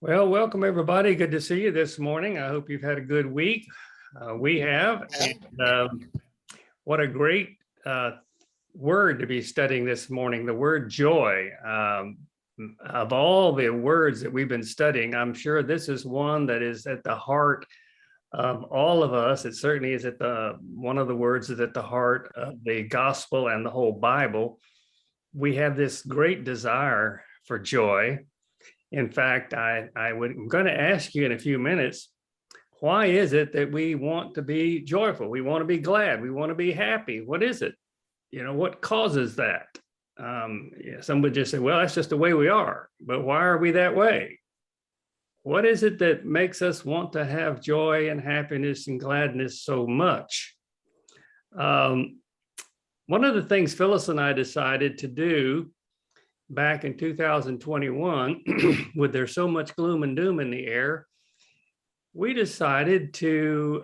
Well, welcome everybody. Good to see you this morning. I hope you've had a good week. We have. And, what a great word to be studying this morning, the word joy. Of all the words that we've been studying, I'm sure this is one that is at the heart of all of us. It certainly is one of the words is at the heart of the gospel and the whole Bible. We have this great desire for joy. In fact, I'm going to ask you in a few minutes, why is it that we want to be joyful? We want to be glad. We want to be happy. What is it? What causes that? Some would just say, well, that's just the way we are. But why are we that way? What is it that makes us want to have joy and happiness and gladness so much? One of the things Phyllis and I decided to do back in 2021, with there's so much gloom and doom in the air, we decided to,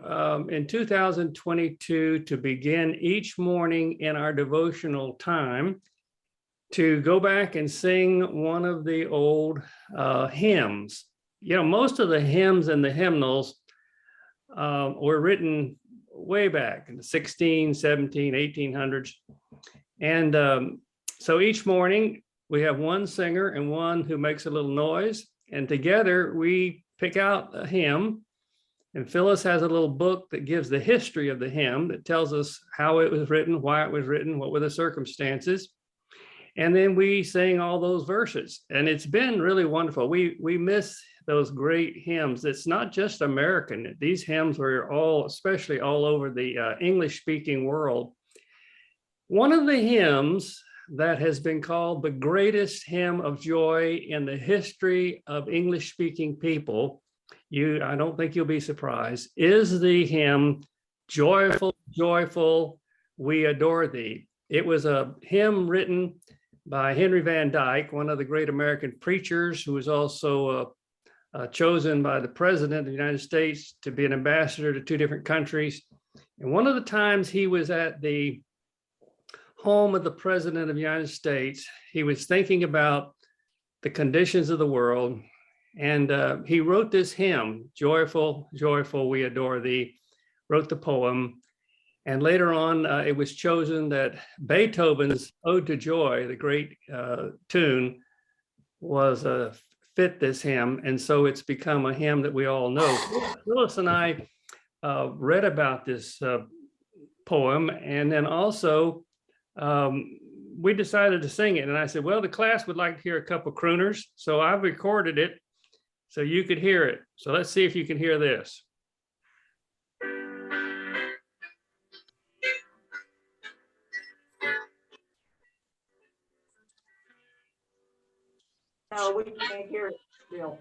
in 2022, to begin each morning in our devotional time to go back and sing one of the old hymns. Most of the hymns and the hymnals were written way back in the 16, 17, 1800s. And so each morning, we have one singer and one who makes a little noise, and together we pick out a hymn. And Phyllis has a little book that gives the history of the hymn, that tells us how it was written, why it was written, what were the circumstances. And then we sing all those verses, and it's been really wonderful. We miss those great hymns. It's not just American. These hymns were especially all over the English-speaking world. One of the hymns that has been called the greatest hymn of joy in the history of English-speaking people, I don't think you'll be surprised, is the hymn, Joyful, Joyful, We Adore Thee. It was a hymn written by Henry Van Dyke, one of the great American preachers, who was also chosen by the President of the United States to be an ambassador to two different countries. And one of the times he was at the home of the President of the United States, he was thinking about the conditions of the world, and he wrote this hymn, Joyful, Joyful, We Adore Thee, wrote the poem. And later on, it was chosen that Beethoven's Ode to Joy, the great tune, was fit this hymn. And so it's become a hymn that we all know. Phyllis and I read about this poem, and then also we decided to sing it. And I said, well, the class would like to hear a couple crooners. So I've recorded it so you could hear it. So let's see if you can hear this. No, we can't hear it still.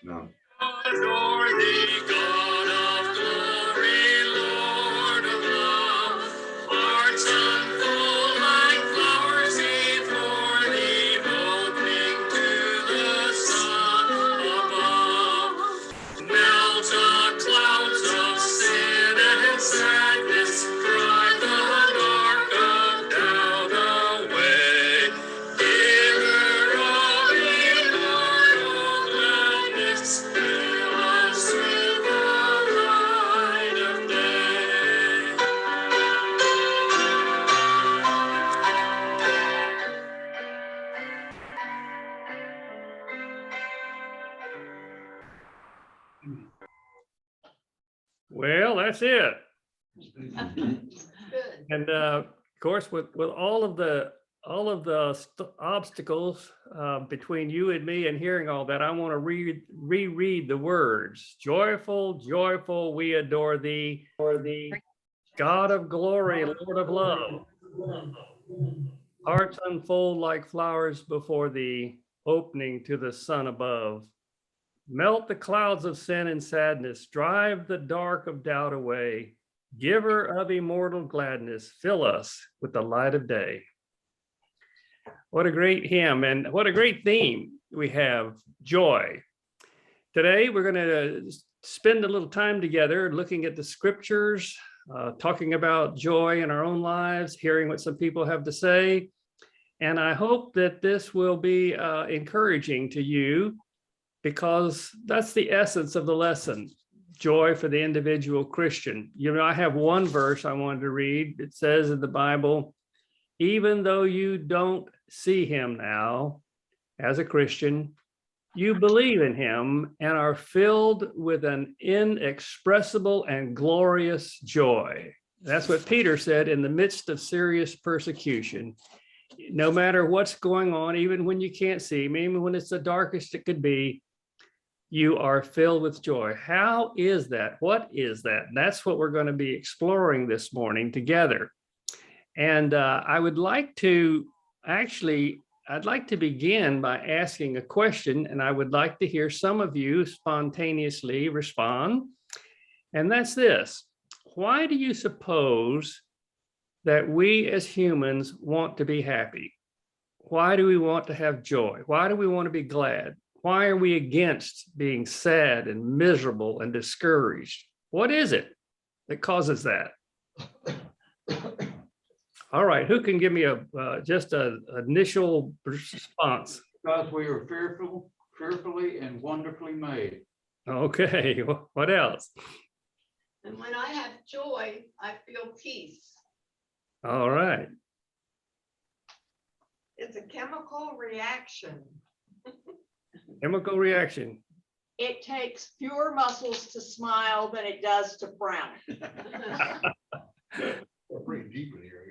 No. Adore thee, God of glory, Lord of love, hearts unfold like flowers before thee, opening to the sun above. Melt clouds of sin and sadness, drive the dark of doubt away. Giver of immortal gladness, fill us with the light of day. Well, that's it. Good. And of course, with all of the obstacles between you and me and hearing all that, I want to reread the words. Joyful, joyful, we adore thee, for the God of glory, Lord of love. Hearts unfold like flowers before thee, opening to the sun above. Melt the clouds of sin and sadness, drive the dark of doubt away. Giver of immortal gladness, fill us with the light of day. What a great hymn, and what a great theme we have, joy. Today, we're going to spend a little time together looking at the scriptures, talking about joy in our own lives, hearing what some people have to say. And I hope that this will be encouraging to you because that's the essence of the lesson. Joy for the individual Christian. I have one verse I wanted to read. It says in the Bible, even though you don't see him now as a Christian, you believe in him and are filled with an inexpressible and glorious joy. That's what Peter said in the midst of serious persecution. No matter what's going on, even when you can't see him, even when it's the darkest it could be, you are filled with joy. How is that? What is that? That's what we're going to be exploring this morning together. And I'd like to begin by asking a question, and I would like to hear some of you spontaneously respond. And that's this: why do you suppose that we as humans want to be happy? Why do we want to have joy? Why do we want to be glad? Why are we against being sad and miserable and discouraged? What is it that causes that? All right, who can give me just an initial response? Because we are fearfully and wonderfully made. Okay, what else? And when I have joy, I feel peace. All right. It's a chemical reaction. Chemical reaction. It takes fewer muscles to smile than it does to frown. We're pretty deep in here.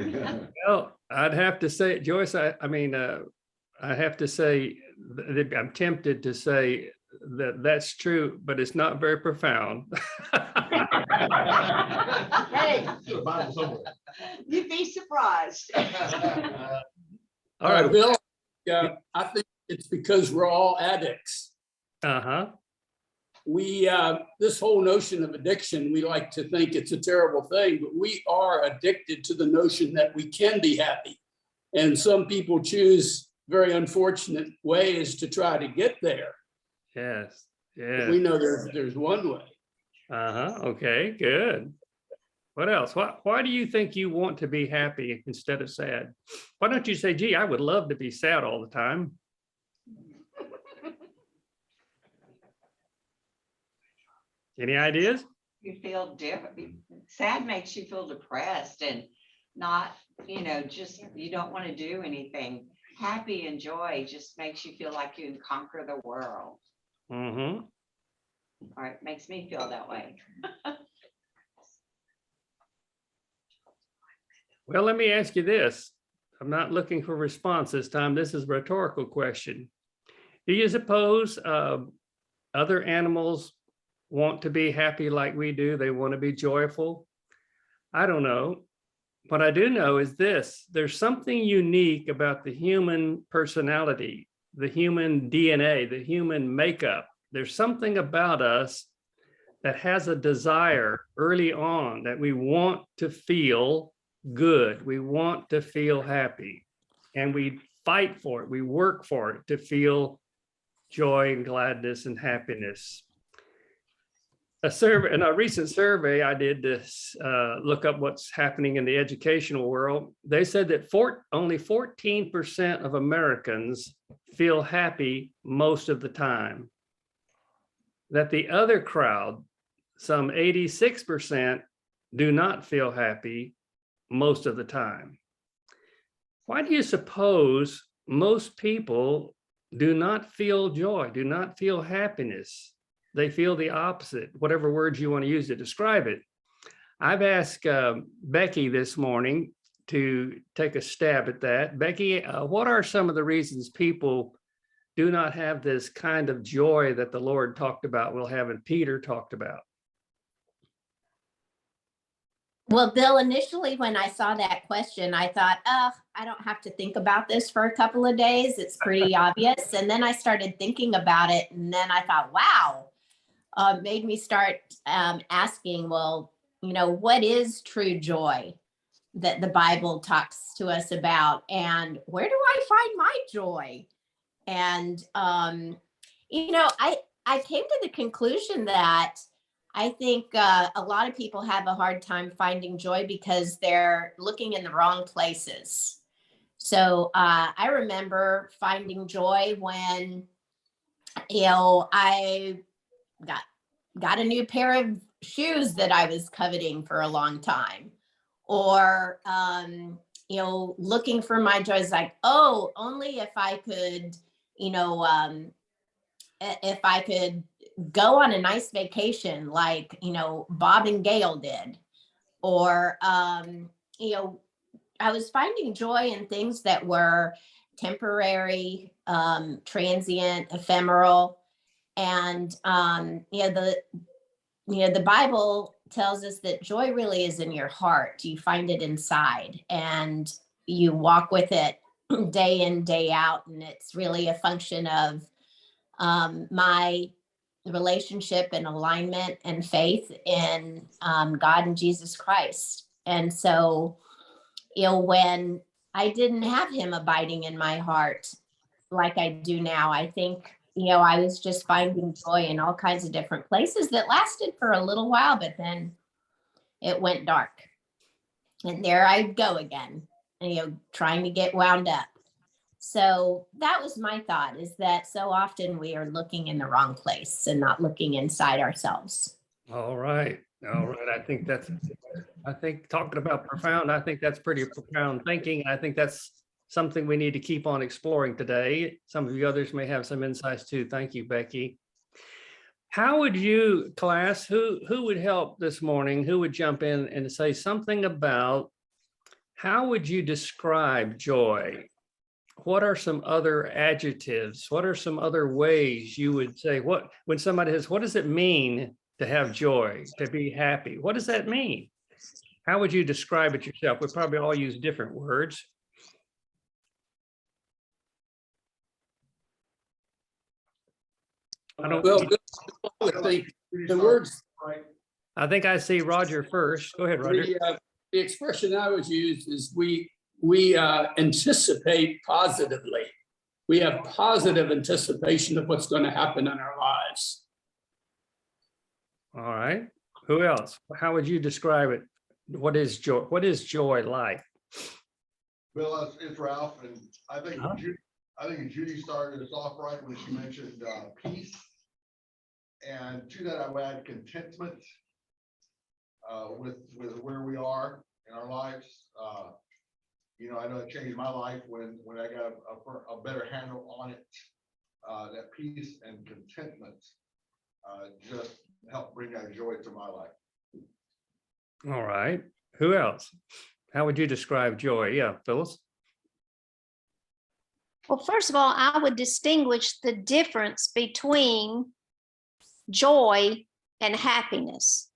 Yeah. Well, I'd have to say, Joyce, I have to say, that I'm tempted to say that that's true, but it's not very profound. Hey, The Bible somewhere. you'd be surprised. All right. Bill, I think it's because we're all addicts. Uh-huh. This whole notion of addiction, we like to think it's a terrible thing, but we are addicted to the notion that we can be happy. And some people choose very unfortunate ways to try to get there. Yes. But Yeah. we know there's one way. Uh-huh. Okay, good. What else? Why do you think you want to be happy instead of sad? Why don't you say, gee, I would love to be sad all the time? Any ideas? You feel different. Sad makes you feel depressed and not, just you don't want to do anything. Happy and joy just makes you feel like you can conquer the world. Mm-hmm. Or it makes me feel that way. Well, let me ask you this. I'm not looking for response this time. This is a rhetorical question. Do you suppose other animals want to be happy like we do? They want to be joyful? I don't know. What I do know is this: there's something unique about the human personality, the human DNA, the human makeup. There's something about us that has a desire early on that we want to feel good. We want to feel happy, and we fight for it. We work for it to feel joy and gladness and happiness. In a recent survey I did to look up what's happening in the educational world, they said that only 14% of Americans feel happy most of the time. That the other crowd, some 86%, do not feel happy most of the time. Why do you suppose most people do not feel joy, do not feel happiness? They feel the opposite, whatever words you want to use to describe it. I've asked Becky this morning to take a stab at that. Becky, what are some of the reasons people do not have this kind of joy that the Lord talked about, will have, and Peter talked about? Well, Bill, initially when I saw that question, I thought, I don't have to think about this for a couple of days. It's pretty obvious. And then I started thinking about it. And then I thought, wow, made me start asking, well, what is true joy that the Bible talks to us about? And where do I find my joy? And, I came to the conclusion that I think a lot of people have a hard time finding joy because they're looking in the wrong places. So I remember finding joy when I got a new pair of shoes that I was coveting for a long time. Or, looking for my joys, like, oh, only if I could, if I could go on a nice vacation, like, Bob and Gail did. Or, I was finding joy in things that were temporary, transient, ephemeral. And, the Bible tells us that joy really is in your heart. You find it inside and you walk with it day in, day out. And it's really a function of my relationship and alignment and faith in God and Jesus Christ. And so, when I didn't have him abiding in my heart like I do now, I think, I was just finding joy in all kinds of different places that lasted for a little while, but then it went dark. And there I go again, trying to get wound up. So that was my thought, is that so often we are looking in the wrong place and not looking inside ourselves. All right. I think talking about profound, I think that's pretty profound thinking. I think that's something we need to keep on exploring today. Some of you others may have some insights too. Thank you, Becky. How would you, class, who would help this morning? Who would jump in and say something about how would you describe joy? What are some other adjectives? What are some other ways you would say, when somebody says, what does it mean to have joy, to be happy? What does that mean? How would you describe it yourself? We probably all use different words. Well, I would think the words, I think I see Roger first. Go ahead, Roger. the expression I would use is we anticipate positively. We have positive anticipation of what's going to happen in our lives. All right. Who else? How would you describe it? What is joy? What is joy like? Bill, it's Ralph, and I think Judy started us off right when she mentioned peace. And to that, I would add contentment with where we are in our lives. I know it changed my life when I got a better handle on it. That peace and contentment just helped bring that joy to my life. All right. Who else? How would you describe joy? Yeah, Phyllis. Well, first of all, I would distinguish the difference between joy and happiness.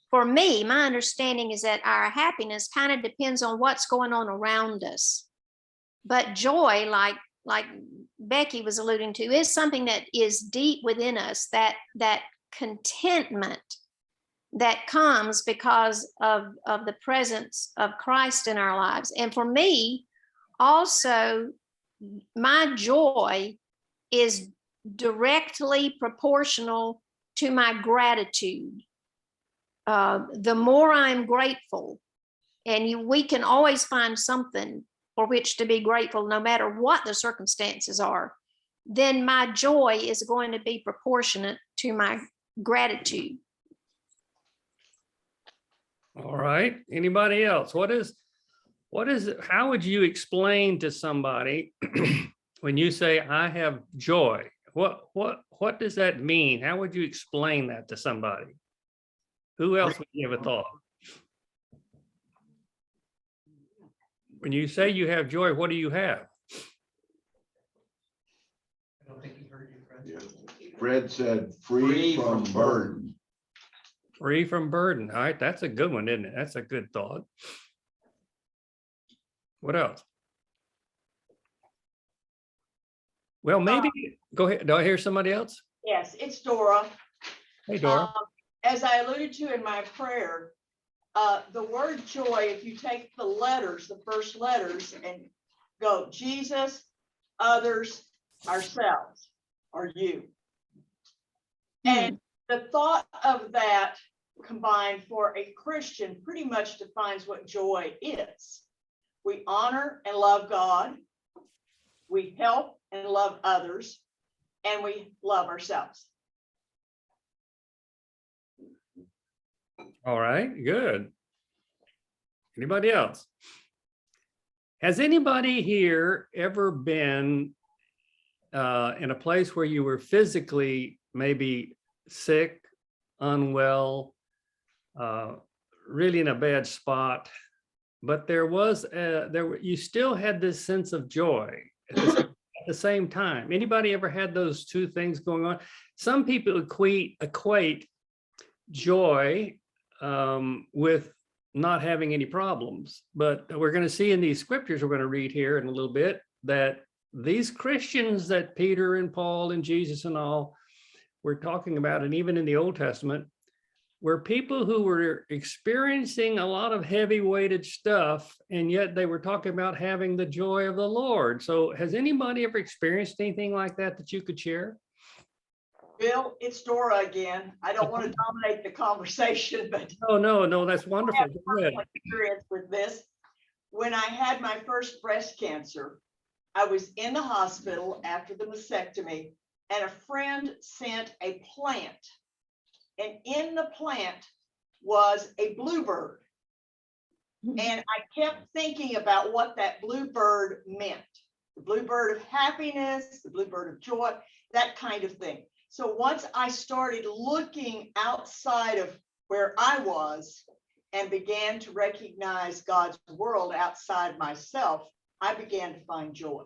For me, my understanding is that our happiness kind of depends on what's going on around us. But joy, like Becky was alluding to, is something that is deep within us, that contentment that comes because of the presence of Christ in our lives. And for me, also, my joy is directly proportional to my gratitude. The more I'm grateful, and we can always find something for which to be grateful, no matter what the circumstances are, then my joy is going to be proportionate to my gratitude. All right. Anybody else? What is it? How would you explain to somebody when you say I have joy? What does that mean? How would you explain that to somebody? Who else would give a thought? When you say you have joy, what do you have? I don't think he heard you, Fred. Yeah. Fred said free from burden. Free from burden. All right, that's a good one, isn't it? That's a good thought. What else? Well, maybe go ahead. Do I hear somebody else? Yes, it's Dora. Hey, Dora. As I alluded to in my prayer, the word joy, if you take the letters, the first letters, and go Jesus, others, ourselves, or you. And the thought of that combined for a Christian pretty much defines what joy is. We honor and love God. We help and love others. and we love ourselves. All right, good. Anybody else? Has anybody here ever been in a place where you were physically maybe sick, unwell, really in a bad spot, but you still had this sense of joy at the same time? Anybody ever had those two things going on? Some people equate joy with not having any problems, but we're going to see in these scriptures we're going to read here in a little bit that these Christians that Peter and Paul and Jesus and all were talking about, and even in the Old Testament, were people who were experiencing a lot of heavy weighted stuff, and yet they were talking about having the joy of the Lord. So has anybody ever experienced anything like that you could share? Bill, it's Dora again. I don't want to dominate the conversation, but No, that's wonderful. Go ahead. experience with this. When I had my first breast cancer, I was in the hospital after the mastectomy, and a friend sent a plant. And in the plant was a bluebird. And I kept thinking about what that bluebird meant. The bluebird of happiness, the bluebird of joy, that kind of thing. So once I started looking outside of where I was and began to recognize God's world outside myself, I began to find joy.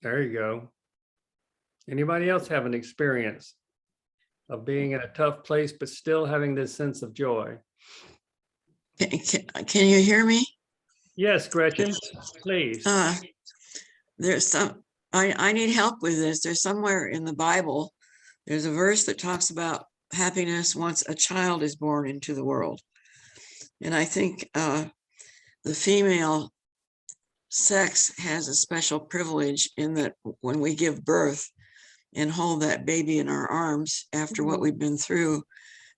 There you go. Anybody else have an experience of being in a tough place, but still having this sense of joy? Can you hear me? Yes, Gretchen, please. There's some, I need help with this. There's somewhere in the Bible, there's a verse that talks about happiness once a child is born into the world. And I think the female sex has a special privilege in that when we give birth and hold that baby in our arms after what we've been through,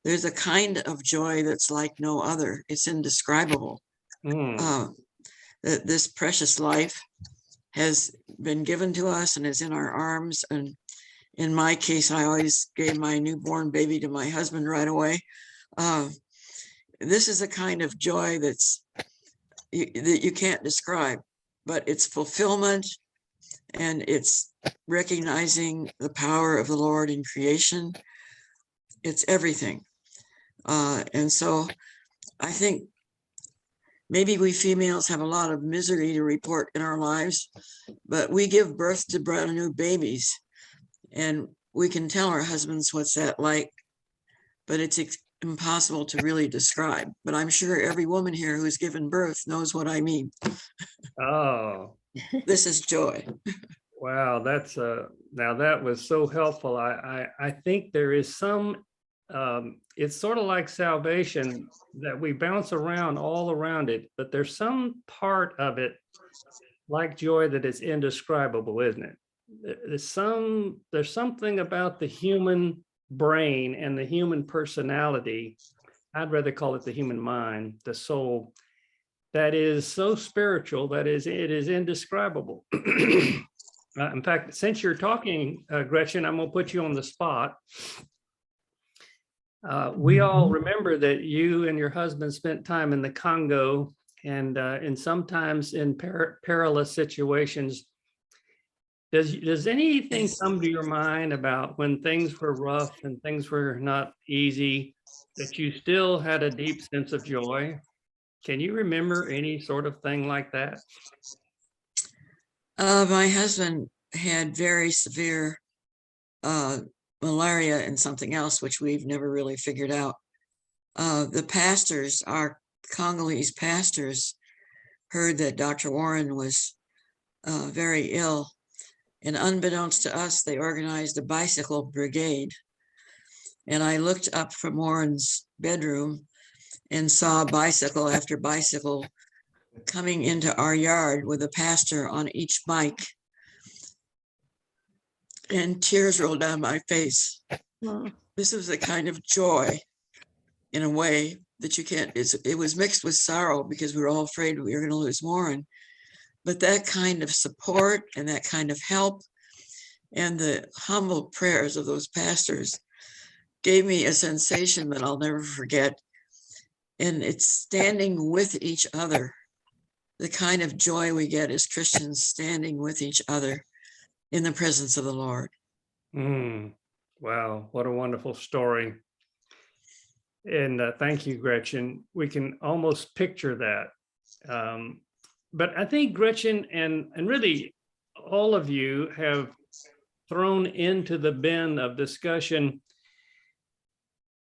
there's a kind of joy that's like no other. It's indescribable. This precious life has been given to us and is in our arms. And in my case, I always gave my newborn baby to my husband right away. This is a kind of joy that you can't describe, but it's fulfillment, and it's recognizing the power of the Lord in creation. It's everything. And so I think maybe we females have a lot of misery to report in our lives, but we give birth to brand new babies, and we can tell our husbands what's that like, but it's impossible to really describe. But I'm sure every woman here who's given birth knows what I mean. Oh, This is joy. wow. Now that was so helpful. I think there is some, it's sort of like salvation that we bounce around all around it, but there's some part of it like joy that is indescribable, isn't it? There's something about the human brain and the human personality. I'd rather call it the human mind, the soul, that is so spiritual that it is indescribable. In fact, since you're talking, Gretchen, I'm going to put you on the spot. We all remember that you and your husband spent time in the Congo, and sometimes in perilous situations. Does anything come to your mind about when things were rough and things were not easy, that you still had a deep sense of joy? Can you remember any sort of thing like that? My husband had very severe malaria and something else, which we've never really figured out. The pastors, our Congolese pastors, heard that Dr. Warren was very ill. And unbeknownst to us, they organized a bicycle brigade. And I looked up from Warren's bedroom and saw bicycle after bicycle coming into our yard with a pastor on each bike. And tears rolled down my face. This was a kind of joy in a way that you can't, it was mixed with sorrow because we were all afraid we were going to lose Warren. But that kind of support and that kind of help and the humble prayers of those pastors gave me a sensation that I'll never forget. And it's standing with each other, the kind of joy we get as Christians standing with each other in the presence of the Lord. Wow, what a wonderful story. And thank you, Gretchen. We can almost picture that. But I think Gretchen and really all of you have thrown into the bin of discussion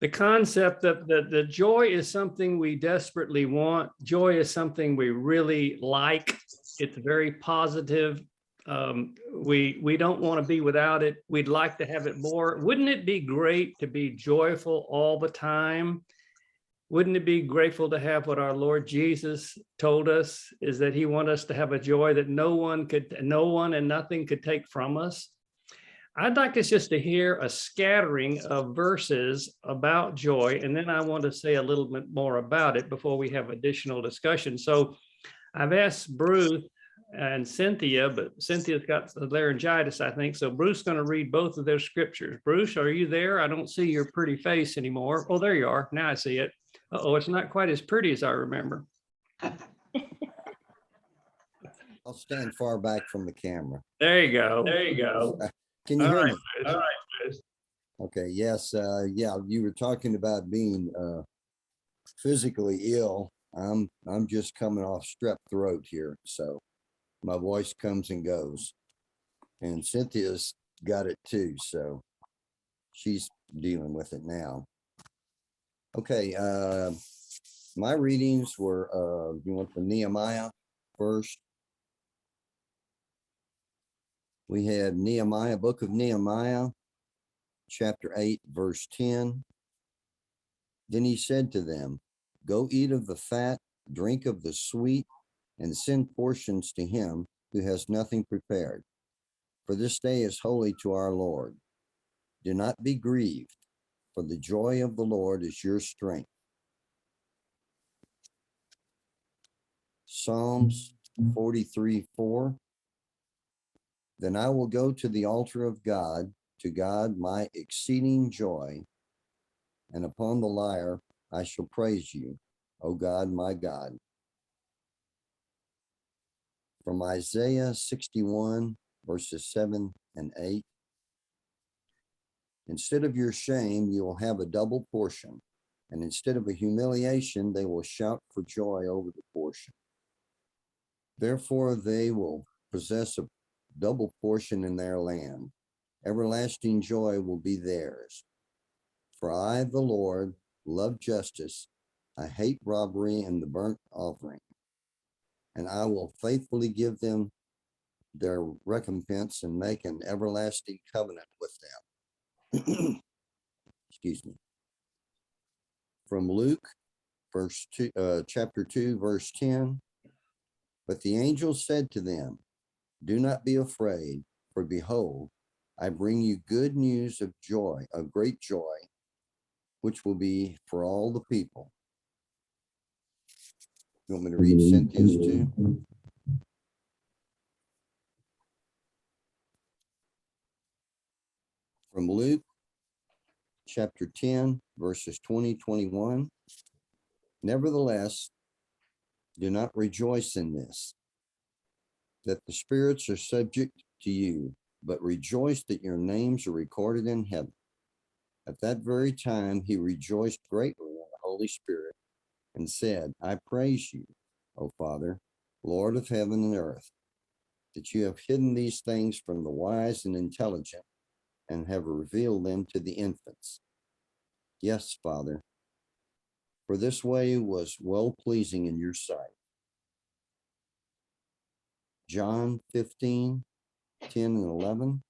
the concept that the joy is something we desperately want. Joy is something we really like. It's very positive. We don't want to be without it. We'd like to have it more. Wouldn't it be great to be joyful all the time? Wouldn't it be grateful to have what our Lord Jesus told us, is that he wants us to have a joy that no one and nothing could take from us? I'd like us just to hear a scattering of verses about joy, and then I want to say a little bit more about it before we have additional discussion. So I've asked Bruce and Cynthia, but Cynthia's got the laryngitis, I think. So Bruce is going to read both of those scriptures. Bruce, are you there? I don't see your pretty face anymore. Oh, there you are. Now I see it. Uh-oh, it's not quite as pretty as I remember. I'll stand far back from the camera. There you go. There you go. Can you hear me? All right, Bruce. Okay, yes, yeah, you were talking about being physically ill. I'm just coming off strep throat here, so my voice comes and goes. And Cynthia's got it too, so she's dealing with it now. Okay, my readings were, you want the Nehemiah first? We had Nehemiah, book of Nehemiah, chapter 8, verse 10. Then he said to them, go eat of the fat, drink of the sweet, and send portions to him who has nothing prepared. For this day is holy to our Lord. Do not be grieved, for the joy of the Lord is your strength. Psalms 43:4. Then I will go to the altar of God, to God my exceeding joy, and upon the lyre I shall praise you, O God, my God. From Isaiah 61, verses 7 and 8. Instead of your shame, you will have a double portion, and instead of a humiliation, they will shout for joy over the portion. Therefore, they will possess a double portion in their land. Everlasting joy will be theirs. For I, the Lord, love justice. I hate robbery and the burnt offering. And I will faithfully give them their recompense and make an everlasting covenant with them. Excuse me. From Luke, chapter 2, verse 10. But the angel said to them, do not be afraid, for behold, I bring you good news of joy, of great joy, which will be for all the people. You want me to read Cynthia's too? From Luke, chapter 10, verses 20-21. Nevertheless, do not rejoice in this, that the spirits are subject to you, but rejoice that your names are recorded in heaven. At that very time, he rejoiced greatly in the Holy Spirit and said, I praise you, O Father, Lord of heaven and earth, that you have hidden these things from the wise and intelligent and have revealed them to the infants. Yes, Father, for this way was well-pleasing in your sight. John 15, 10 and 11.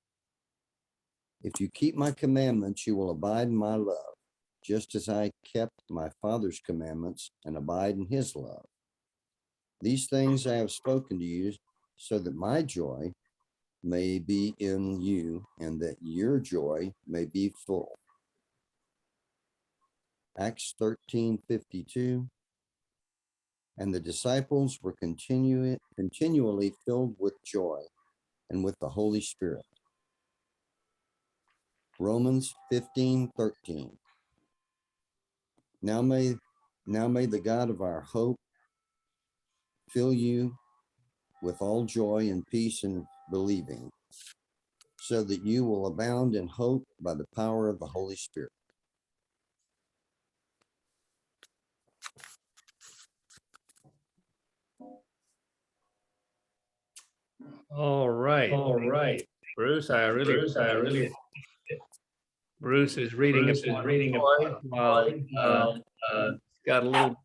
If you keep my commandments, you will abide in my love, just as I kept my Father's commandments and abide in his love. These things I have spoken to you, so that my joy may be in you, and that your joy may be full. Acts 13:52. And the disciples were continually filled with joy and with the Holy Spirit. Romans 15:13. Now may the God of our hope fill you with all joy and peace in believing, so that you will abound in hope by the power of the Holy Spirit. All right. Bruce, Bruce is reading a while got a little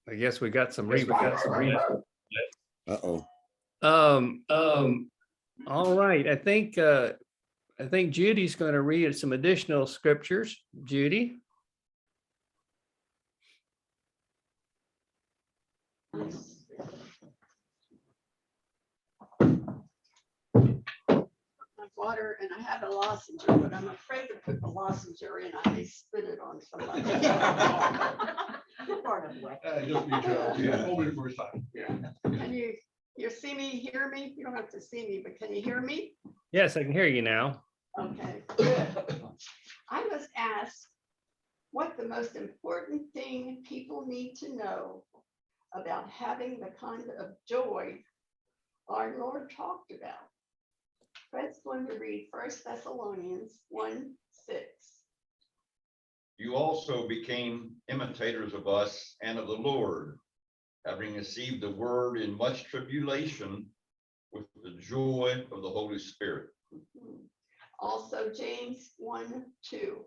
I guess we got some Uh-oh. All right. I think Judy's going to read some additional scriptures. Judy. Water and I have a lozenge, but I'm afraid to put the lozenge in. I may spit it on somebody. Just be careful. Yeah, only the first time. Can you see me, hear me? You don't have to see me, but can you hear me? Yes, I can hear you now. Okay, good. I was asked what the most important thing people need to know about having the kind of joy our Lord talked about. Fred's going to read 1 Thessalonians 1:6. You also became imitators of us and of the Lord, having received the word in much tribulation with the joy of the Holy Spirit. Also James 1:2.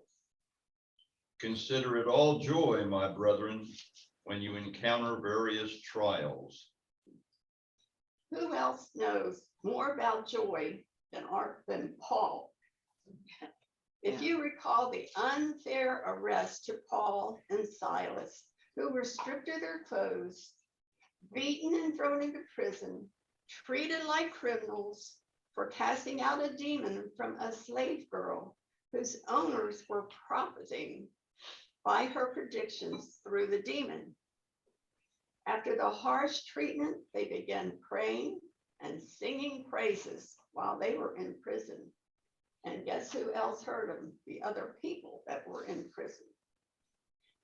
Consider it all joy, my brethren, when you encounter various trials. Who else knows more about joy than Paul? If you recall the unfair arrest to Paul and Silas, who were stripped of their clothes, beaten and thrown into prison, treated like criminals for casting out a demon from a slave girl whose owners were profiting by her predictions through the demon. After the harsh treatment, they began praying and singing praises while they were in prison. And guess who else heard them? The other people that were in prison.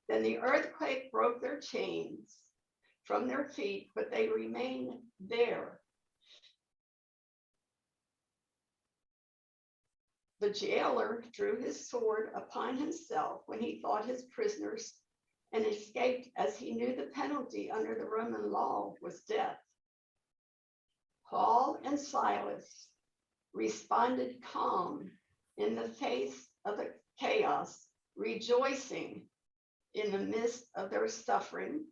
Then the earthquake broke their chains from their feet, but they remained there. The jailer drew his sword upon himself when he fought his prisoners and escaped, as he knew the penalty under the Roman law was death. Paul and Silas responded calm in the face of the chaos, rejoicing in the midst of their suffering,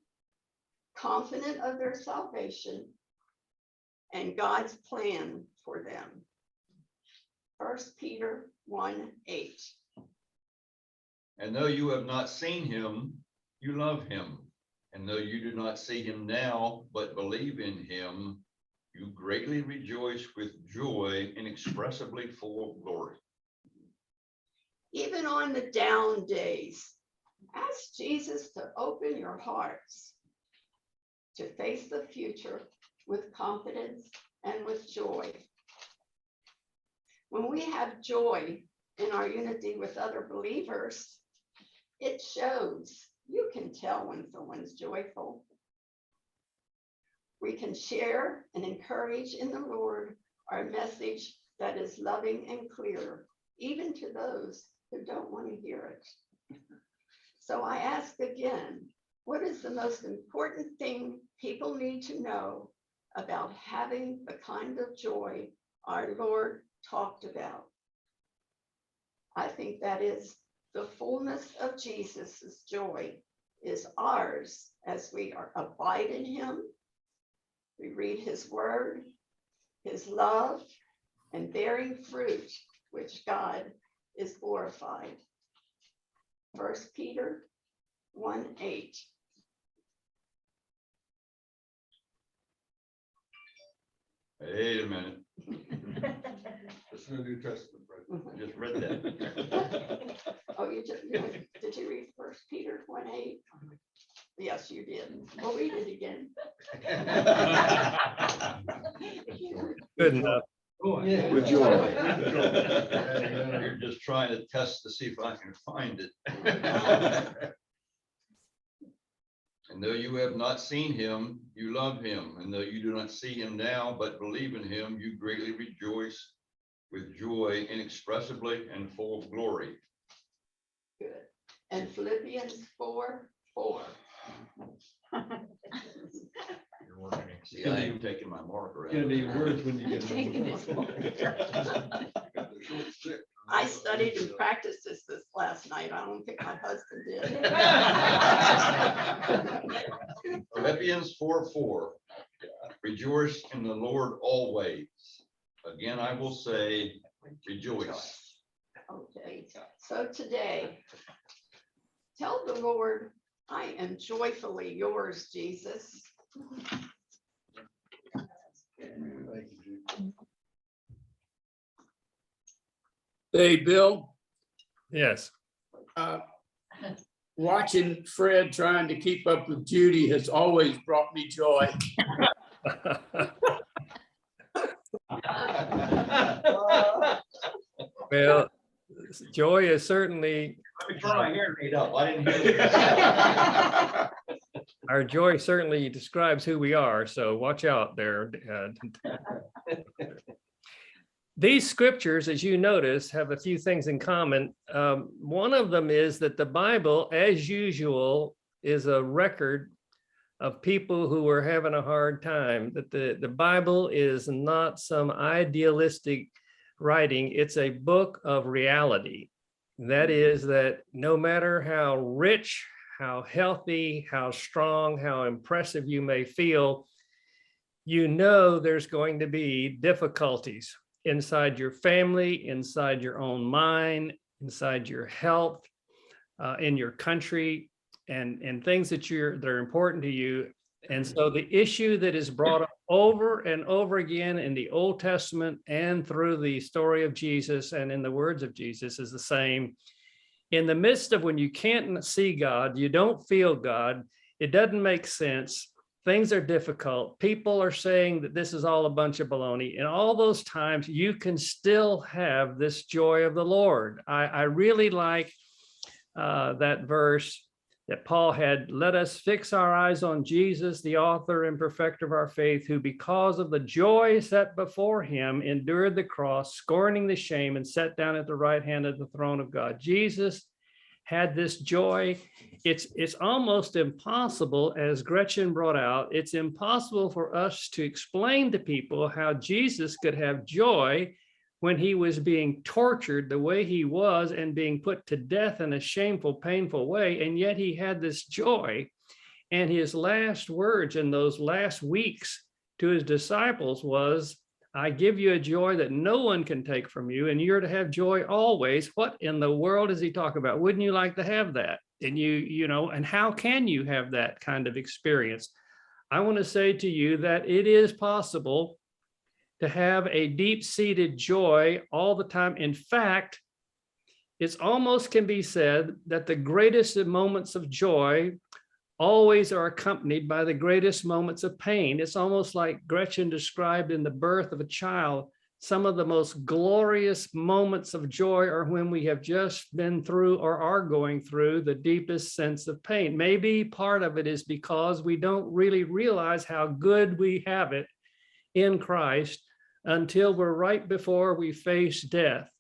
confident of their salvation and God's plan for them. 1 Peter 1:8. And though you have not seen him, you love him. And though you do not see him now, but believe in him, you greatly rejoice with joy inexpressibly full of glory. Even on the down days, ask Jesus to open your hearts to face the future with confidence and with joy. When we have joy in our unity with other believers, it shows. You can tell when someone's joyful. We can share and encourage in the Lord our message that is loving and clear, even to those who don't want to hear it. So I ask again, what is the most important thing people need to know about having the kind of joy our Lord talked about? I think that is the fullness of Jesus's joy is ours as we abide in him. We read his word, his love, and bearing fruit, which God is glorified. 1 Peter 1:8. Wait a minute. in the New Testament, right? I just read that. Oh, did you read 1 Peter 1:8? Yes, you did. We'll read it again. Good enough. With joy. You're just trying to test to see if I can find it. And though you have not seen him, you love him. And though you do not see him now, but believe in him, you greatly rejoice with joy inexpressibly and full of glory. Good. And Philippians 4:4. See, I ain't taking my marker out. Gonna need words when you get. Taking his I studied and practiced this last night. I don't think my husband did. Philippians 4:4. Rejoice in the Lord always. Again, I will say, rejoice. Okay, so today, tell the Lord, I am joyfully yours, Jesus. Hey, Bill, Yes. watching Fred trying to keep up with Judy has always brought me joy. Well, joy is certainly, Let me turn my hearing aid up. I didn't hear you. our joy certainly describes who we are, so watch out there. These scriptures, as you notice, have a few things in common. One of them is that the Bible, as usual, is a record of people who were having a hard time, that the Bible is not some idealistic writing, it's a book of reality. That is that no matter how rich, how healthy, how strong, how impressive you may feel, you know there's going to be difficulties inside your family, inside your own mind, inside your health, in your country, and things that are important to you. And so the issue that is brought up over and over again in the Old Testament and through the story of Jesus and in the words of Jesus is the same. In the midst of when you can't see God, you don't feel God, it doesn't make sense, things are difficult, people are saying that this is all a bunch of baloney, and all those times you can still have this joy of the Lord. I really like that verse that Paul had, let us fix our eyes on Jesus, the author and perfecter of our faith, who because of the joy set before him endured the cross, scorning the shame, and sat down at the right hand of the throne of God. Jesus had this joy. It's almost impossible, as Gretchen brought out, it's impossible for us to explain to people how Jesus could have joy when he was being tortured the way he was and being put to death in a shameful, painful way. And yet he had this joy. And his last words in those last weeks to his disciples was, I give you a joy that no one can take from you, and you're to have joy always. What in the world does he talk about? Wouldn't you like to have that? And you know, and how can you have that kind of experience? I want to say to you that it is possible to have a deep-seated joy all the time. In fact, it's almost can be said that the greatest moments of joy always are accompanied by the greatest moments of pain. It's almost like Gretchen described in the birth of a child. Some of the most glorious moments of joy are when we have just been through or are going through the deepest sense of pain. Maybe part of it is because we don't really realize how good we have it in Christ until we're right before we face death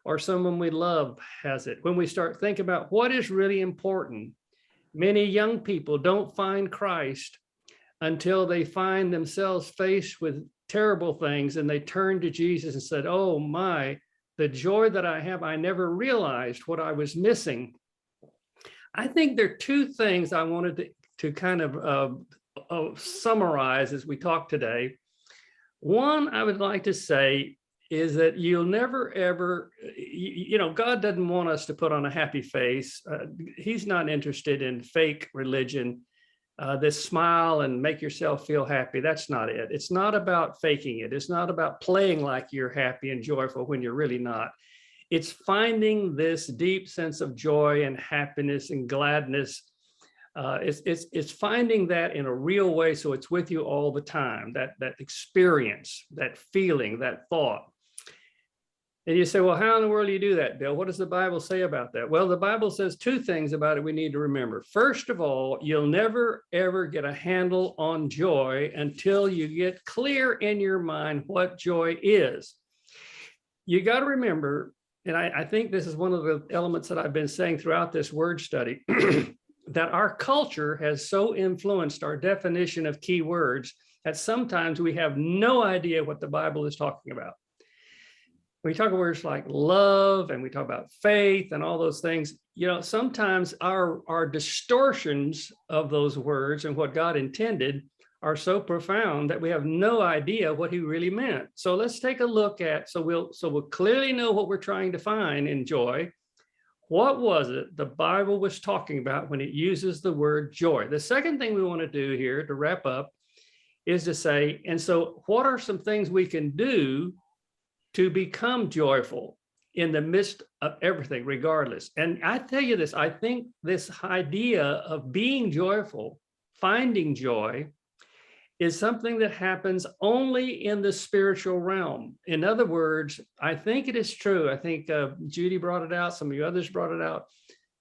or someone we love has it. When we start thinking about what is really important, many young people don't find Christ until they find themselves faced with terrible things and they turn to Jesus and said, oh my, the joy that I have, I never realized what I was missing. I think there are two things I wanted to kind of summarize as we talk today. One, I would like to say is that you'll never, ever, you know, God doesn't want us to put on a happy face. He's not interested in fake religion. this smile and make yourself feel happy. That's not it. It's not about faking it. It's not about playing like you're happy and joyful when you're really not. It's finding this deep sense of joy and happiness and gladness. It's finding that in a real way, so it's with you all the time, that experience, that feeling, that thought. And you say, well, how in the world do you do that, Bill? What does the Bible say about that? Well, the Bible says two things about it we need to remember. First of all, you'll never, ever get a handle on joy until you get clear in your mind what joy is. You got to remember, and I think this is one of the elements that I've been saying throughout this word study, that our culture has so influenced our definition of key words that sometimes we have no idea what the Bible is talking about. We talk about words like love and we talk about faith and all those things, you know, sometimes our distortions of those words and what God intended are so profound that we have no idea what he really meant. So let's take a look at, so we'll clearly know what we're trying to find in joy. What was it the Bible was talking about when it uses the word joy? The second thing we want to do here to wrap up is to say, and so what are some things we can do to become joyful in the midst of everything, regardless? And I tell you this, I think this idea of being joyful, finding joy, is something that happens only in the spiritual realm. In other words, I think it is true. I think Judy brought it out, some of you others brought it out,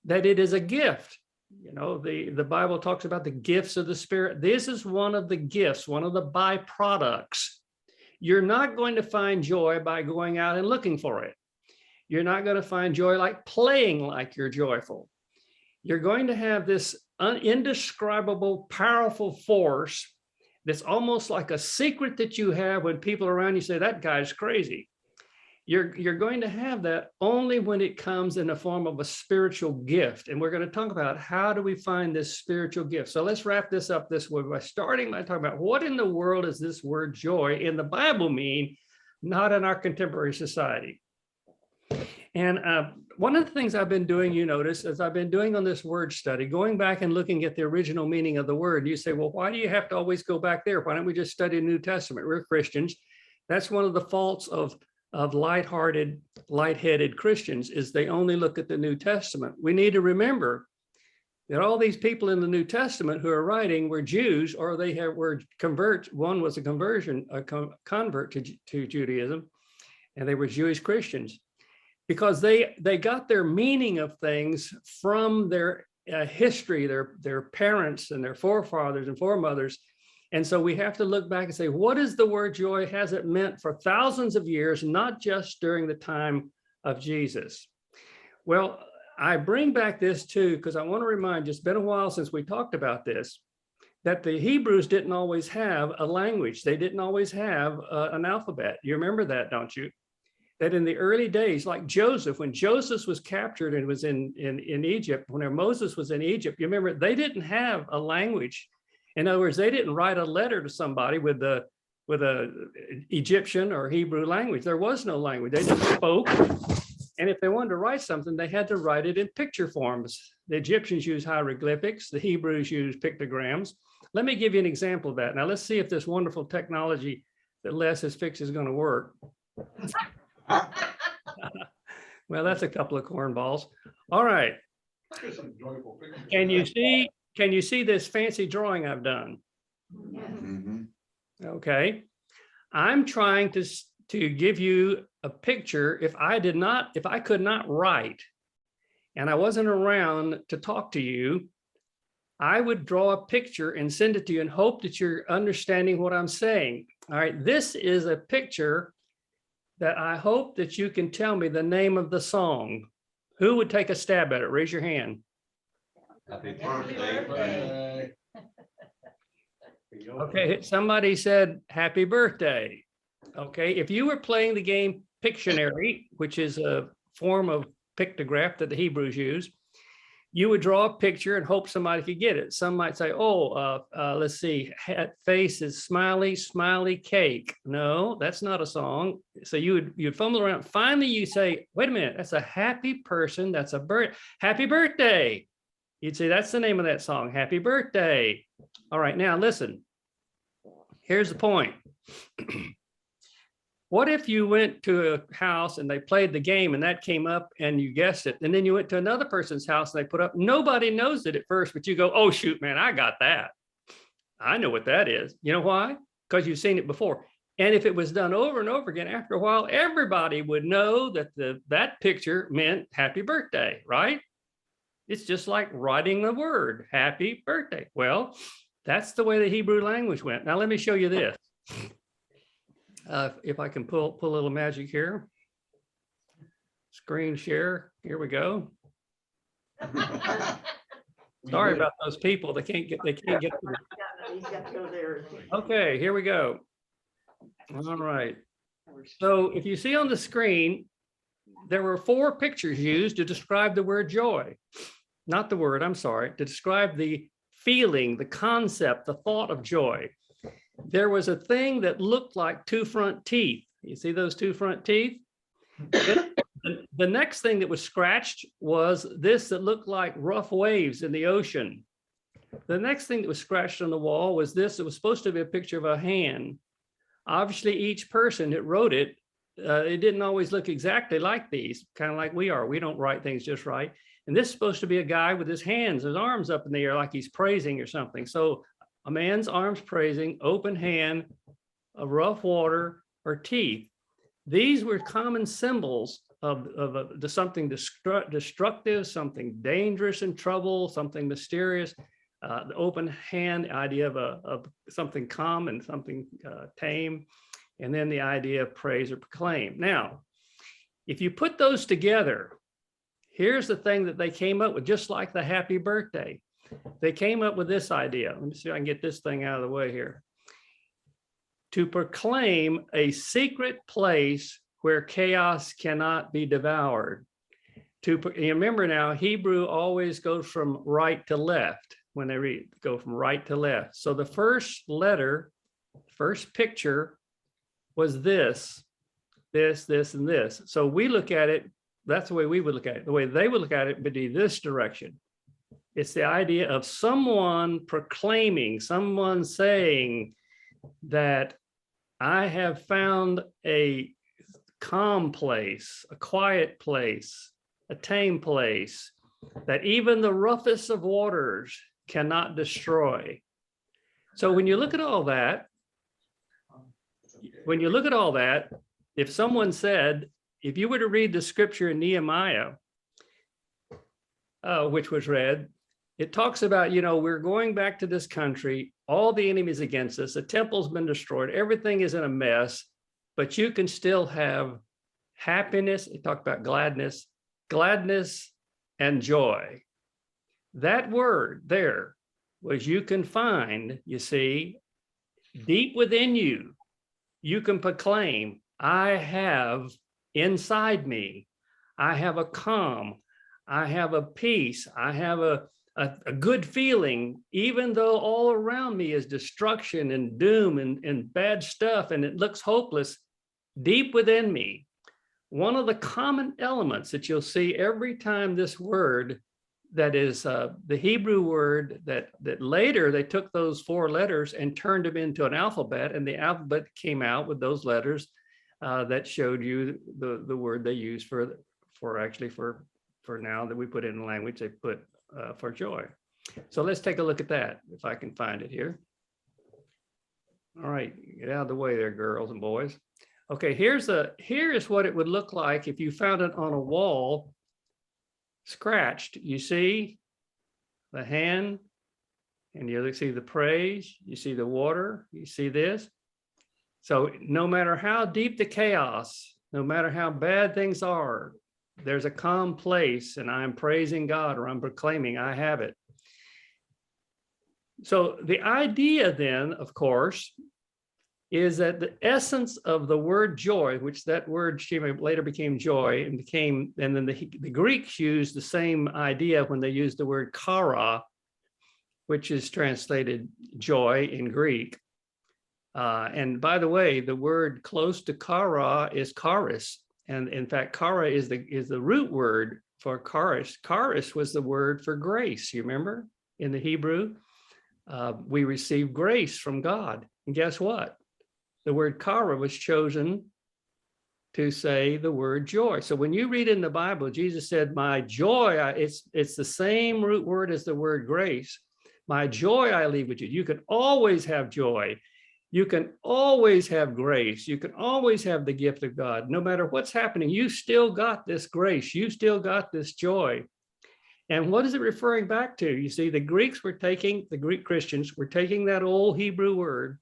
that it is a gift. You know, the Bible talks about the gifts of the Spirit. This is one of the gifts, one of the byproducts. You're not going to find joy by going out and looking for it. You're not going to find joy like playing like you're joyful. You're going to have this indescribable, powerful force that's almost like a secret that you have when people around you say, that guy's crazy. You're going to have that only when it comes in the form of a spiritual gift. And we're going to talk about how do we find this spiritual gift. So let's wrap this up this way by starting by talking about what in the world does this word joy in the Bible mean, not in our contemporary society. And one of the things I've been doing, you notice, as I've been doing on this word study, going back and looking at the original meaning of the word, you say, well, why do you have to always go back there? Why don't we just study the New Testament? We're Christians. That's one of the faults of lighthearted, lightheaded Christians, is they only look at the New Testament. We need to remember that all these people in the New Testament who are writing were Jews, or were converts. One was a convert to Judaism, and they were Jewish Christians, because they got their meaning of things from their history, their parents and their forefathers and foremothers. And so we have to look back and say, what is the word joy? Has it meant for thousands of years, not just during the time of Jesus? Well, I bring back this too, because I want to remind you, it's been a while since we talked about this, that the Hebrews didn't always have a language. They didn't always have an alphabet. You remember that, don't you? That in the early days, like Joseph, when Joseph was captured and was in Egypt, when Moses was in Egypt, you remember they didn't have a language. In other words, they didn't write a letter to somebody with a Egyptian or Hebrew language. There was no language. They just spoke. And if they wanted to write something, they had to write it in picture forms. The Egyptians used hieroglyphics. The Hebrews used pictograms. Let me give you an example of that. Now, let's see if this wonderful technology that Les has fixed is going to work. Well, that's a couple of cornballs. All right. Can you see this fancy drawing I've done? Okay. I'm trying to give you a picture. If I could not write and I wasn't around to talk to you, I would draw a picture and send it to you and hope that you're understanding what I'm saying. All right. This is a picture that I hope that you can tell me the name of the song. Who would take a stab at it? Raise your hand. Happy birthday. Okay, somebody said happy birthday. Okay, if you were playing the game Pictionary, which is a form of pictograph that the Hebrews use, you would draw a picture and hope somebody could get it. Some might say, let's see, face is smiley, smiley cake. No, that's not a song. So you'd fumble around. Finally, you say, wait a minute, that's a happy person. That's a happy birthday. You'd say, that's the name of that song, Happy Birthday. All right, now listen. Here's the point. What if you went to a house and they played the game and that came up and you guessed it, and then you went to another person's house and they put up, nobody knows it at first, but you go, oh shoot, man, I got that. I know what that is. You know why? Because you've seen it before. And if it was done over and over again, after a while, everybody would know that that picture meant happy birthday, right? It's just like writing the word, happy birthday. Well, that's the way the Hebrew language went. Now, let me show you this. If I can pull a little magic here. Screen share, here we go. Sorry about those people. They can't get through. He's got to go there. Okay, here we go. All right. So if you see on the screen, there were 4 pictures used to describe the word joy. Not the word, I'm sorry, to describe the feeling, the concept, the thought of joy. There was a thing that looked like 2 front teeth. You see those 2 front teeth? The next thing that was scratched was this that looked like rough waves in the ocean. The next thing that was scratched on the wall was this. It was supposed to be a picture of a hand. Obviously, each person that wrote it, it didn't always look exactly like these, kind of like we are. We don't write things just right. And this is supposed to be a guy with his hands, his arms up in the air like he's praising or something. So a man's arms praising, open hand, a rough water, or teeth. These were common symbols of something destructive, something dangerous and trouble, something mysterious. The open hand idea of something calm and something tame, and then the idea of praise or proclaim. Now, if you put those together, here's the thing that they came up with, just like the happy birthday. They came up with this idea. Let me see if I can get this thing out of the way here. To proclaim a secret place where chaos cannot be devoured. You remember now, Hebrew always goes from right to left when they go from right to left. So the first letter, first picture was this, and this. So we look at it, that's the way we would look at it. The way they would look at it would be this direction. It's the idea of someone proclaiming, someone saying that I have found a calm place, a quiet place, a tame place that even the roughest of waters cannot destroy. So when you look at all that, if someone said, if you were to read the scripture in Nehemiah, which was read, it talks about, we're going back to this country, all the enemies against us, the temple's been destroyed, everything is in a mess, but you can still have happiness. It talked about gladness and joy. That word there was you can find, you see, deep within you, you can proclaim, I have inside me, I have a calm, I have a peace, I have a good feeling, even though all around me is destruction and doom and bad stuff, and it looks hopeless. Deep within me, one of the common elements that you'll see every time this word that is the Hebrew word that later they took those 4 letters and turned them into an alphabet, and the alphabet came out with those letters that showed you the word they use for now that we put in the language, they put for joy. So let's take a look at that, if I can find it here. All right, get out of the way there, girls and boys. Okay, here is what it would look like if you found it on a wall, scratched. You see the hand, and you see the praise, you see the water, you see this. So no matter how deep the chaos, no matter how bad things are, there's a calm place, and I'm praising God, or I'm proclaiming I have it. So the idea then, of course, is that the essence of the word joy, which that word later became joy and then the Greeks used the same idea when they used the word chara, which is translated joy in Greek. And by the way, the word close to chara is charis. And in fact, chara is the root word for charis. Charis was the word for grace. You remember in the Hebrew, we receive grace from God. And guess what? The word chara was chosen to say the word joy. So when you read in the Bible, Jesus said, my joy, it's the same root word as the word grace. My joy I leave with you. You can always have joy. You can always have grace. You can always have the gift of God. No matter what's happening, you still got this grace. You still got this joy. And what is it referring back to? You see, the Greek Christians were taking that old Hebrew word,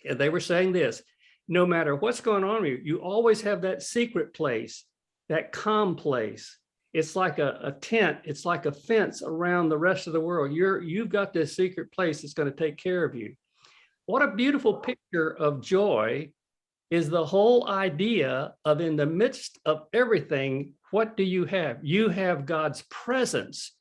and they were saying this: no matter what's going on with you, you always have that secret place, that calm place. It's like a tent. It's like a fence around the rest of the world. You've got this secret place that's going to take care of you. What a beautiful picture of joy is the whole idea of, in the midst of everything, what do you have? You have God's presence.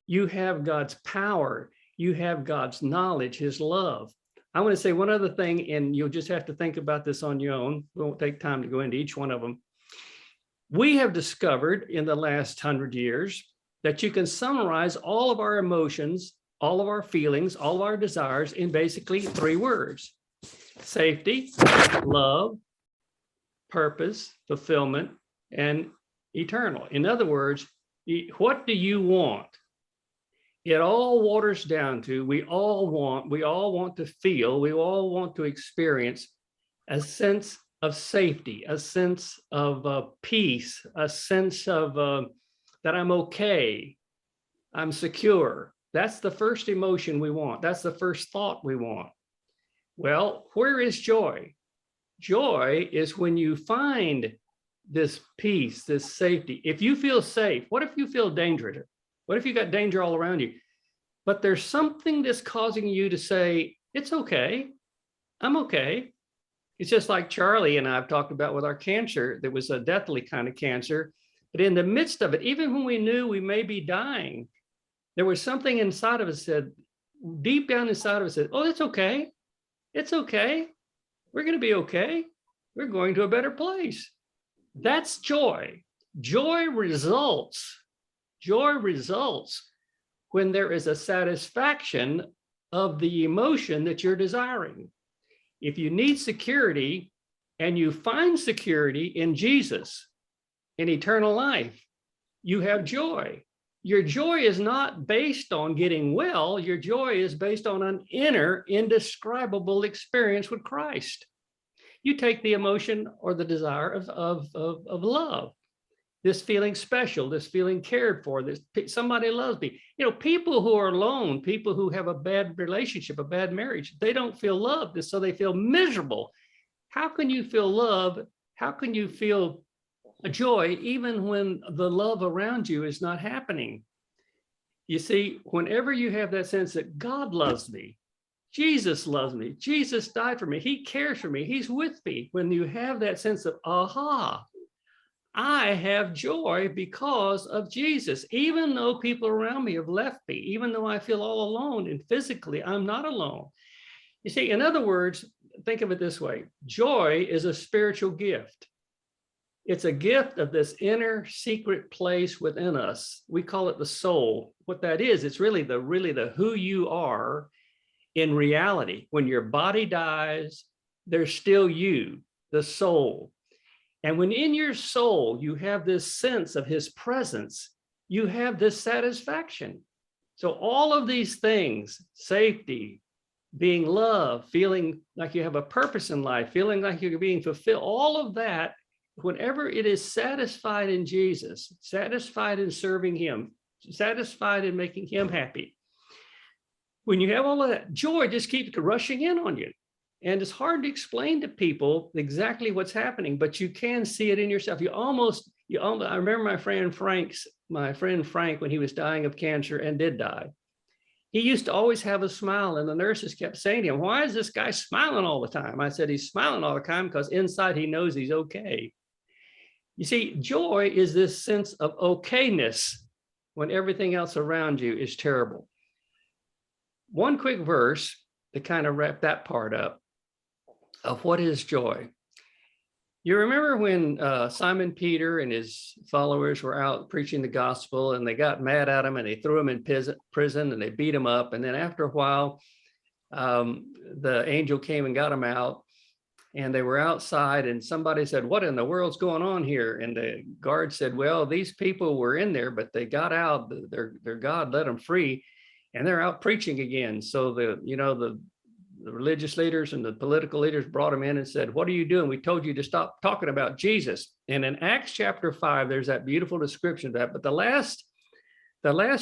You have God's power. You have God's knowledge, his love. I want to say one other thing, and you'll just have to think about this on your own. We won't take time to go into each one of them. We have discovered in the last 100 years that you can summarize all of our emotions, all of our feelings, all of our desires in basically 3 words: safety, love, purpose, fulfillment, and eternal. In other words, what do you want? It all waters down to, we all want to feel, we all want to experience a sense of safety, a sense of peace, a sense of that I'm okay, I'm secure. That's the first emotion we want. That's the first thought we want. Well, where is joy? Joy is when you find this peace, this safety. If you feel safe, what if you feel dangerous? What if you got danger all around you? But there's something that's causing you to say, it's okay, I'm okay. It's just like Charlie and I've talked about with our cancer. There was a deathly kind of cancer, but in the midst of it, even when we knew we may be dying, there was something inside of us said, deep down inside of us said, oh, it's okay. It's okay. We're going to be okay. We're going to a better place. That's joy. Joy results when there is a satisfaction of the emotion that you're desiring. If you need security and you find security in Jesus, in eternal life, you have joy. Your joy is not based on getting well. Your joy is based on an inner, indescribable experience with Christ. You take the emotion or the desire of love, this feeling special, this feeling cared for, this somebody loves me. You know, people who are alone, people who have a bad relationship, a bad marriage, they don't feel loved, and so they feel miserable. How can you feel love? How can you feel joy even when the love around you is not happening? You see, whenever you have that sense that God loves me, Jesus loves me, Jesus died for me, he cares for me, he's with me. When you have that sense of, aha, I have joy because of Jesus. Even though people around me have left me, even though I feel all alone, and physically I'm not alone. You see, in other words, think of it this way: joy is a spiritual gift. It's a gift of this inner secret place within us. We call it the soul. What that is, it's really the who you are in reality. When your body dies, there's still you, the soul. And when in your soul, you have this sense of his presence, you have this satisfaction. So all of these things, safety, being loved, feeling like you have a purpose in life, feeling like you're being fulfilled, all of that, whenever it is satisfied in Jesus, satisfied in serving him, satisfied in making him happy, when you have all of that, joy just keeps rushing in on you. And it's hard to explain to people exactly what's happening, but you can see it in yourself. I remember my friend Frank, when he was dying of cancer and did die, he used to always have a smile, and the nurses kept saying to him, why is this guy smiling all the time? I said, he's smiling all the time because inside he knows he's okay. You see, joy is this sense of okayness when everything else around you is terrible. One quick verse to kind of wrap that part up of what is joy. You remember when Simon Peter and his followers were out preaching the gospel and they got mad at him and they threw him in prison and they beat him up. And then after a while, the angel came and got him out and they were outside and somebody said, "What in the world's going on here?" And the guard said, "Well, these people were in there, but they got out. Their God let them free and they're out preaching again." So the religious leaders and the political leaders brought him in and said, "What are you doing? We told you to stop talking about Jesus." And in Acts chapter 5, there's that beautiful description of that. But the last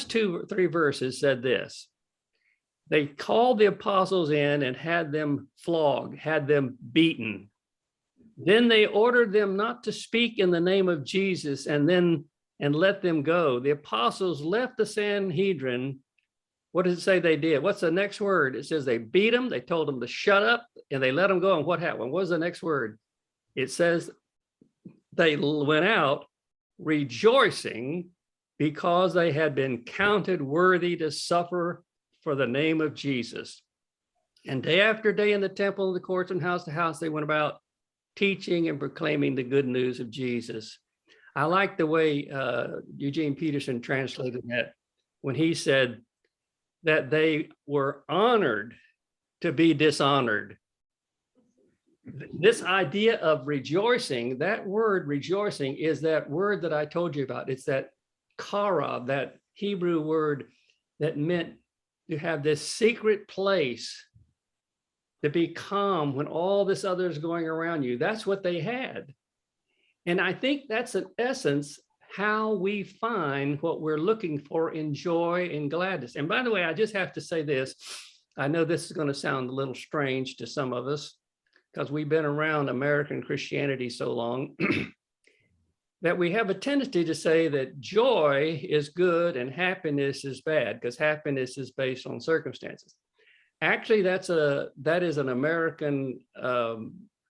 2 or 3 verses said this: they called the apostles in and had them flogged, had them beaten. Then they ordered them not to speak in the name of Jesus and let them go. The apostles left the Sanhedrin. What does it say they did? What's the next word? It says they beat them, they told them to shut up, and they let them go. And what happened? What was the next word? It says they went out rejoicing because they had been counted worthy to suffer for the name of Jesus. And day after day in the temple, in the courts, and house to house, they went about teaching and proclaiming the good news of Jesus. I like the way Eugene Peterson translated that when he said that they were honored to be dishonored. This idea of rejoicing, that word rejoicing is that word that I told you about. It's that kara, that Hebrew word that meant to have this secret place, to be calm when all this other is going around you. That's what they had. And I think that's in essence how we find what we're looking for in joy and gladness. And by the way, I just have to say this. I know this is going to sound a little strange to some of us because we've been around American Christianity so long that we have a tendency to say that joy is good and happiness is bad because happiness is based on circumstances. Actually, that is an American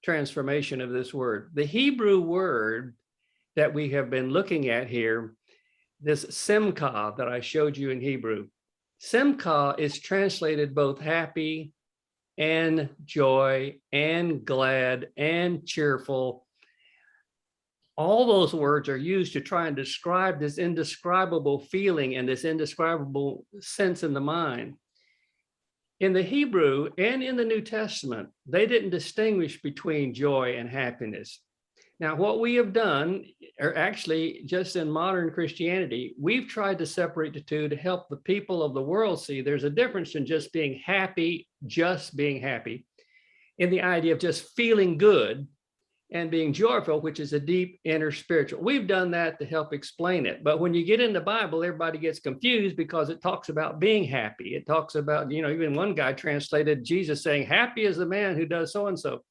transformation of this word. The Hebrew word that we have been looking at here, this simcha that I showed you in Hebrew. Simcha is translated both happy and joy and glad and cheerful. All those words are used to try and describe this indescribable feeling and this indescribable sense in the mind. In the Hebrew and in the New Testament, they didn't distinguish between joy and happiness. Now, what we have done, or actually just in modern Christianity, we've tried to separate the two to help the people of the world see there's a difference in just being happy, in the idea of just feeling good, and being joyful, which is a deep inner spiritual. We've done that to help explain it. But when you get in the Bible, everybody gets confused because it talks about being happy. It talks about, even one guy translated Jesus saying, "Happy is the man who does so-and-so."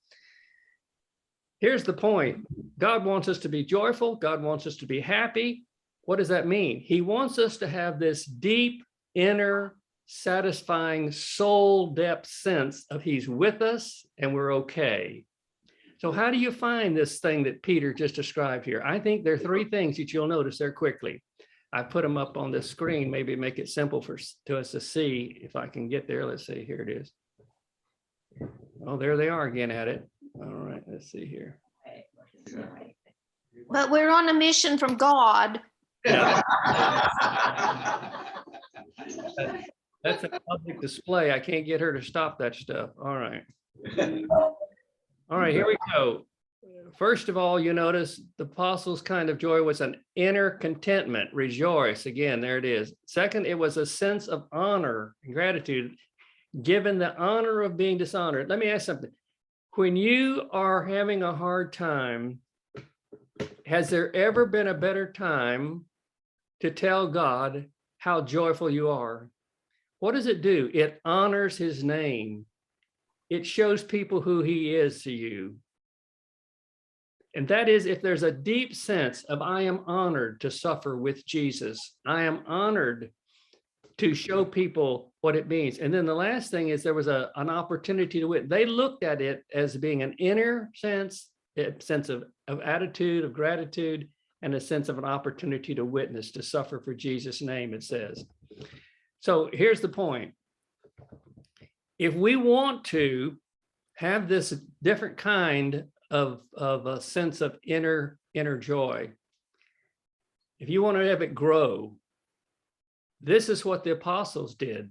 Here's the point. God wants us to be joyful. God wants us to be happy. What does that mean? He wants us to have this deep, inner, satisfying soul depth sense of he's with us and we're okay. So how do you find this thing that Peter just described here? I think there are 3 things that you'll notice there quickly. I put them up on the screen, maybe make it simple to us to see if I can get there. Let's see, here it is. Oh, there they are again at it. All right, let's see here. But we're on a mission from God. Yeah. That's a public display. I can't get her to stop that stuff. All right. All right, here we go. First of all, you notice the apostles' kind of joy was an inner contentment, rejoice. Again, there it is. Second, it was a sense of honor and gratitude, given the honor of being dishonored. Let me ask something. When you are having a hard time, has there ever been a better time to tell God how joyful you are? What does it do? It honors his name. It shows people who he is to you. And that is if there's a deep sense of I am honored to suffer with Jesus. I am honored to show people what it means. And then the last thing is there was an opportunity to witness. They looked at it as being an inner sense, a sense of attitude, of gratitude, and a sense of an opportunity to witness, to suffer for Jesus' name, it says. So here's the point. If we want to have this different kind of a sense of inner joy, if you want to have it grow, this is what the apostles did.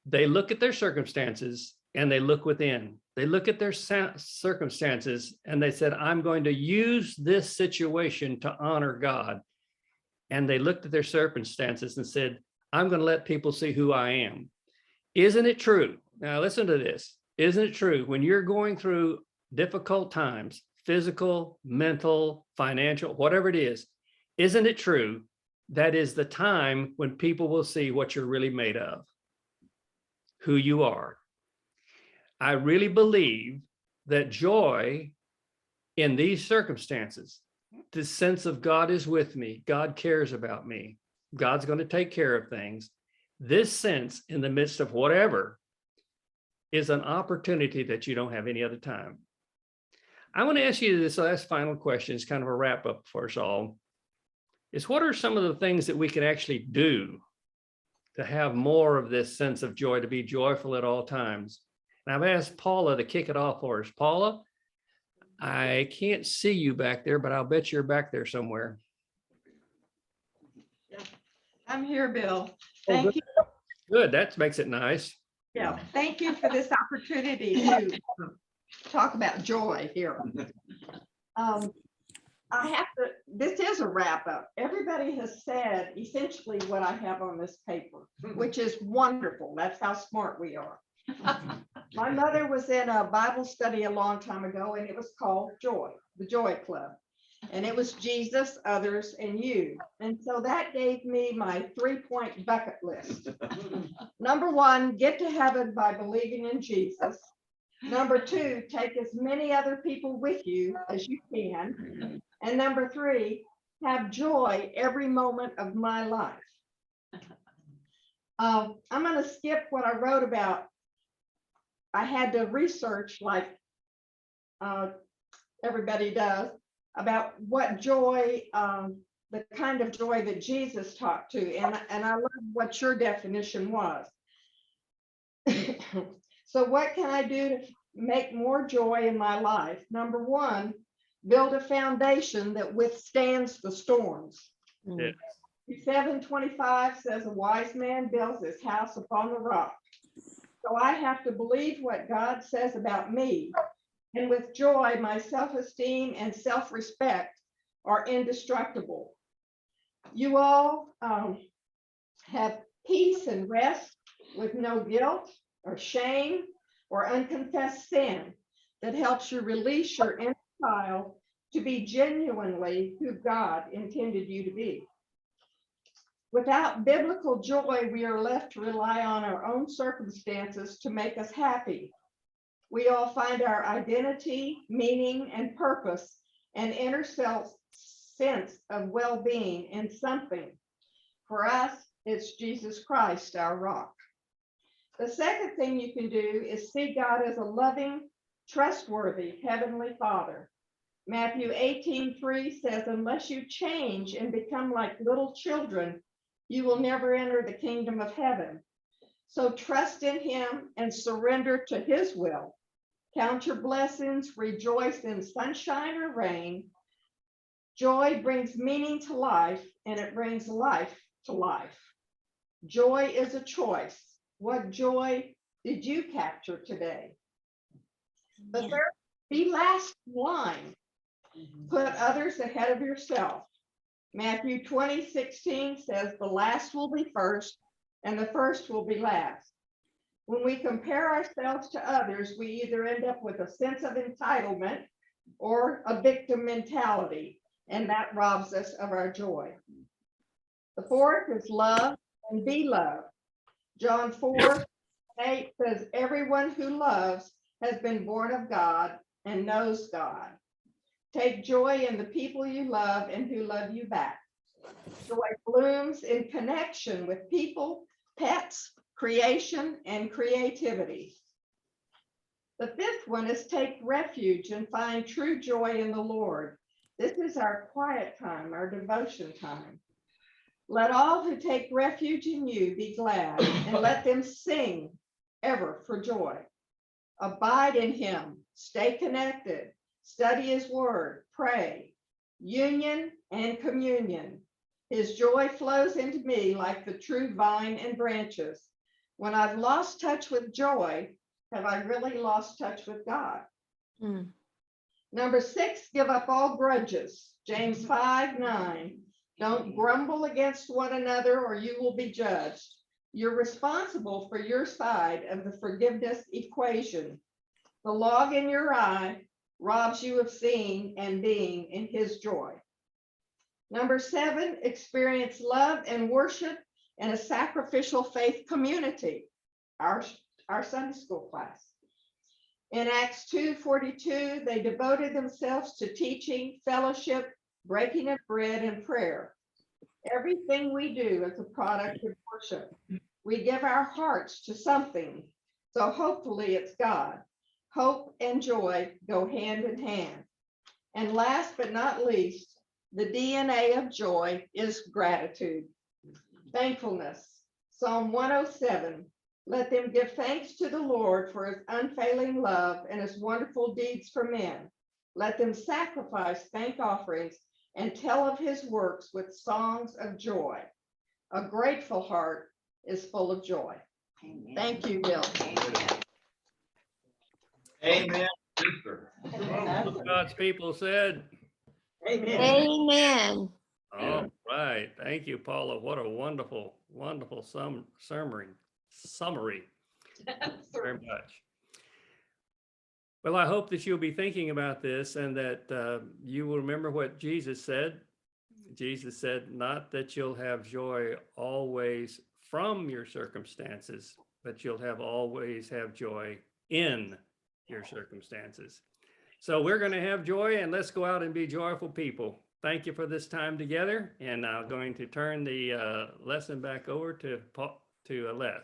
They look at their circumstances and they look within. They look at their circumstances and they said, I'm going to use this situation to honor God. And they looked at their circumstances and said, I'm going to let people see who I am. Isn't it true? Now listen to this. Isn't it true when you're going through difficult times, physical, mental, financial, whatever it is, isn't it true that is the time when people will see what you're really made of, who you are? I really believe that joy in these circumstances, the sense of God is with me, God cares about me, God's going to take care of things. This sense in the midst of whatever is an opportunity that you don't have any other time. I want to ask you this last final question. It's kind of a wrap up for us all. Is what are some of the things that we can actually do to have more of this sense of joy, to be joyful at all times? And I've asked Paula to kick it off for us. Paula, I can't see you back there, but I'll bet you're back there somewhere. I'm here, Bill. Oh, Thank good. you. Good, that makes it nice. Yeah, thank you for this opportunity to talk about joy here. I have to, this is a wrap up. Everybody has said essentially what I have on this paper, which is wonderful. That's how smart we are. My mother was in a Bible study a long time ago, and it was called Joy, the Joy Club. And it was Jesus, others, and you. And so that gave me my 3-point bucket list. Number 1, get to heaven by believing in Jesus. Number 2, take as many other people with you as you can. And number 3, have joy every moment of my life. I'm going to skip what I wrote about. I had to research, like everybody does, about what joy, the kind of joy that Jesus talked to. And I love what your definition was. So what can I do to make more joy in my life? Number 1, build a foundation that withstands the storms. Yeah. 7:25 says a wise man builds his house upon the rock. So I have to believe what God says about me. And with joy, my self-esteem and self-respect are indestructible. You all have peace and rest with no guilt or shame or unconfessed sin that helps you release your inner child to be genuinely who God intended you to be. Without biblical joy, we are left to rely on our own circumstances to make us happy. We all find our identity, meaning, and purpose and inner self sense of well-being in something. For us, it's Jesus Christ, our rock. The second thing you can do is see God as a loving, trustworthy Heavenly Father. Matthew 18:3 says, unless you change and become like little children, you will never enter the kingdom of heaven. So trust in Him and surrender to His will. Count your blessings, rejoice in sunshine or rain. Joy brings meaning to life, and it brings life to life. Joy is a choice. What joy did you capture today? The third, last line. Put others ahead of yourself. Matthew 20:16 says, the last will be first, and the first will be last. When we compare ourselves to others, we either end up with a sense of entitlement or a victim mentality, and that robs us of our joy. The fourth is love and be loved. John 4:8 says, everyone who loves has been born of God and knows God. Take joy in the people you love and who love you back. Joy blooms in connection with people, pets, creation, and creativity. The fifth one is take refuge and find true joy in the Lord. This is our quiet time, our devotion time. Let all who take refuge in you be glad, and let them sing ever for joy. Abide in Him, stay connected, study his word, pray, union and communion. His joy flows into me like the true vine and branches. When I've lost touch with joy, have I really lost touch with God? Mm. Number 6, give up all grudges. James 5:9. Don't grumble against one another or you will be judged. You're responsible for your side of the forgiveness equation. The log in your eye robs you of seeing and being in his joy. Number 7, experience love and worship in a sacrificial faith community. Our Sunday school class. In Acts 2:42, they devoted themselves to teaching, fellowship, breaking of bread, and prayer. Everything we do is a product of worship. We give our hearts to something, so hopefully it's God. Hope and joy go hand in hand. And last but not least, the DNA of joy is gratitude, thankfulness. Psalm 107. Let them give thanks to the Lord for his unfailing love and his wonderful deeds for men. Let them sacrifice thank offerings and tell of his works with songs of joy. A grateful heart is full of joy. Amen. Thank you, Bill. Amen. Sister. God's people said, Amen. Amen. all right. Thank you, Paula. What a wonderful, wonderful summary. Very much. Well, I hope that you'll be thinking about this and that you will remember what Jesus said. Jesus said, not that you'll have joy always from your circumstances, but you'll always have joy in your circumstances. So we're going to have joy, and let's go out and be joyful people. Thank you for this time together, and I'm going to turn the lesson back over to Les.